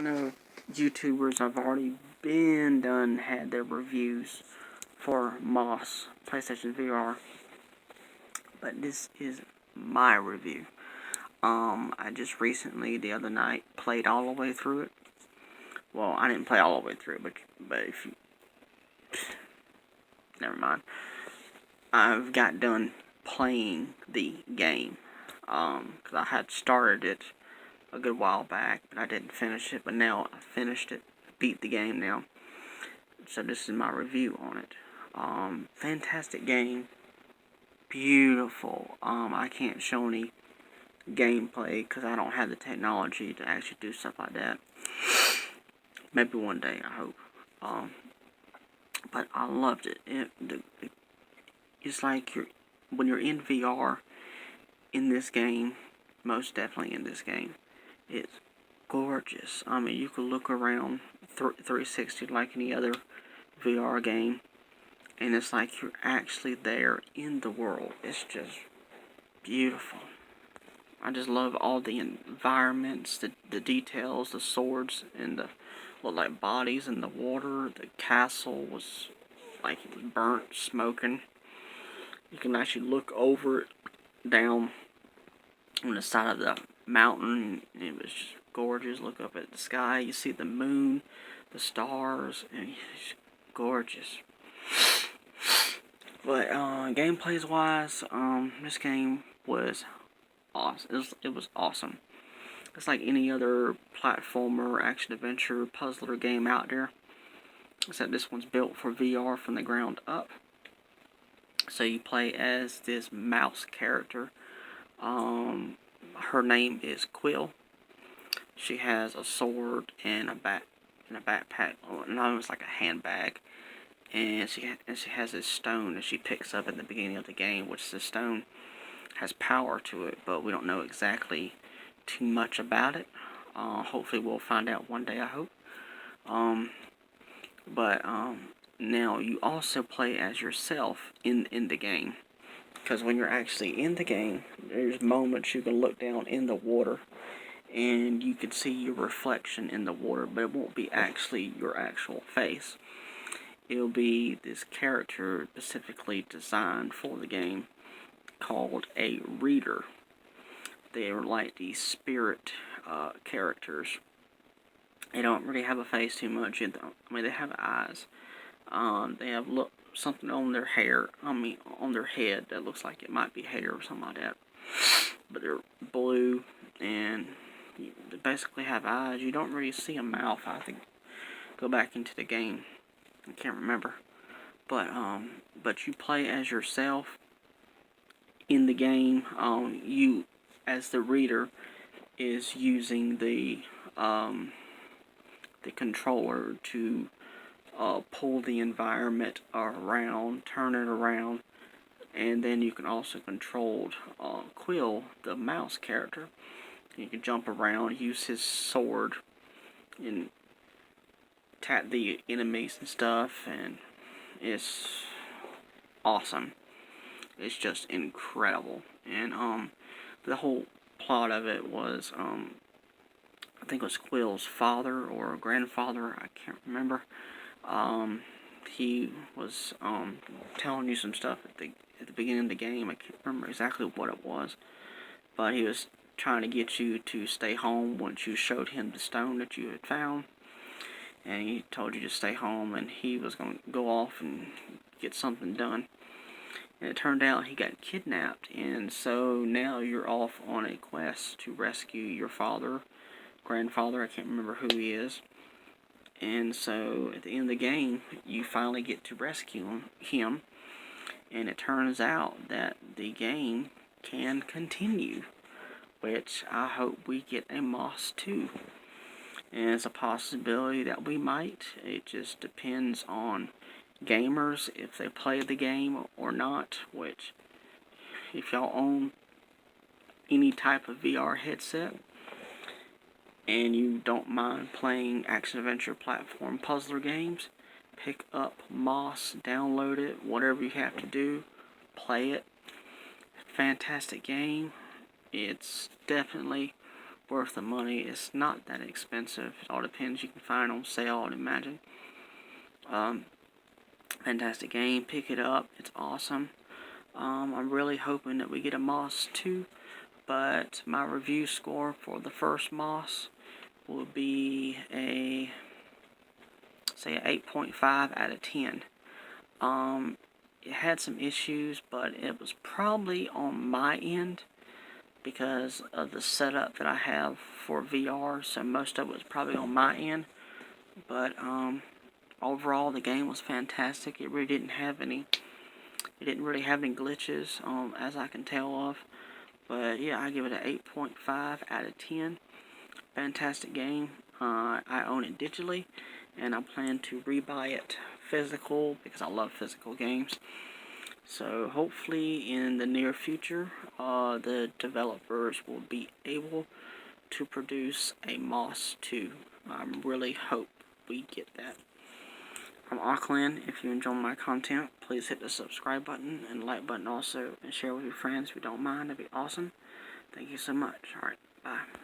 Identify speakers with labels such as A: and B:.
A: I know YouTubers have already had their reviews for Moss PlayStation VR, but this is my review. I just recently, the other night, played all the way through it. Well, I didn't play all the way through it, but if you... Never mind. I've got done playing the game. Because I had started it a good while back, but I didn't finish it. But now I finished it, beat the game now. So this is my review on it. Fantastic game. Beautiful. I can't show any gameplay because I don't have the technology to actually do stuff like that. Maybe one day, I hope. But I loved it. It's like when you're in VR in this game, most definitely in this game, it's gorgeous. I mean, you could look around 360 like any other VR game, and it's like you're actually there in the world. It's just beautiful. I just love all the environments, the details, the swords, and the look like bodies in the water. The castle was like it was burnt, smoking. You can actually look over it down on the side of the mountain, and it was just gorgeous. Look up at the sky, you see the moon, the stars, and it's gorgeous. But gameplays wise, this game was awesome. It was awesome. It's like any other platformer, action adventure, puzzler game out there, except this one's built for VR from the ground up. So you play as this mouse character. Her name is Quill. She has a sword and a backpack. No, it's like a handbag. And she has this stone that she picks up at the beginning of the game, which the stone has power to it, but we don't know exactly too much about it. Hopefully we'll find out one day, I hope. Now you also play as yourself in the game. Because when you're actually in the game, there's moments you can look down in the water and you can see your reflection in the water, but it won't be actually your actual face. It'll be this character specifically designed for the game called a reader. They are like these spirit characters. They don't really have a face too much. I mean, they have eyes. They have something on their hair. On their head that looks like it might be hair or something like that. But they're blue, and they basically have eyes. You don't really see a mouth. I think go back into the game. I can't remember. But you play as yourself in the game. You, as the reader, is using the controller to pull the environment around, turn it around, and then you can also control Quill, the mouse character. You can jump around, use his sword, and attack the enemies and stuff, and it's awesome. It's just incredible. And the whole plot of it was I think it was Quill's father or grandfather, I can't remember. He was telling you some stuff at the beginning of the game. I can't remember exactly what it was, but he was trying to get you to stay home once you showed him the stone that you had found, and he told you to stay home, and he was going to go off and get something done. And it turned out he got kidnapped, and so now you're off on a quest to rescue your grandfather, I can't remember who he is. And so at the end of the game, you finally get to rescue him, and it turns out that the game can continue, which I hope we get a Moss 2. And it's a possibility that we might. It just depends on gamers, if they play the game or not, which, if y'all own any type of VR headset, and you don't mind playing action-adventure platform puzzler games, pick up Moss, download it, whatever you have to do, play it. Fantastic game. It's definitely worth the money. It's not that expensive. It all depends. You can find it on sale, I'd imagine. Fantastic game. Pick it up. It's awesome. I'm really hoping that we get a Moss 2, but my review score for the first Moss will be a, say, an 8.5 out of 10. It had some issues, but it was probably on my end because of the setup that I have for VR, so most of it was probably on my end. But overall, the game was fantastic. It really didn't have any. It didn't really have any glitches, as I can tell of. But yeah, I give it an 8.5 out of 10. Fantastic game. I own it digitally, and I plan to rebuy it physical because I love physical games. So hopefully in the near future, the developers will be able to produce a Moss 2. I really hope we get that. I'm Auckland. If you enjoy my content, please hit the subscribe button and like button also, and share with your friends if you don't mind. That'd be awesome. Thank you so much. Alright, bye.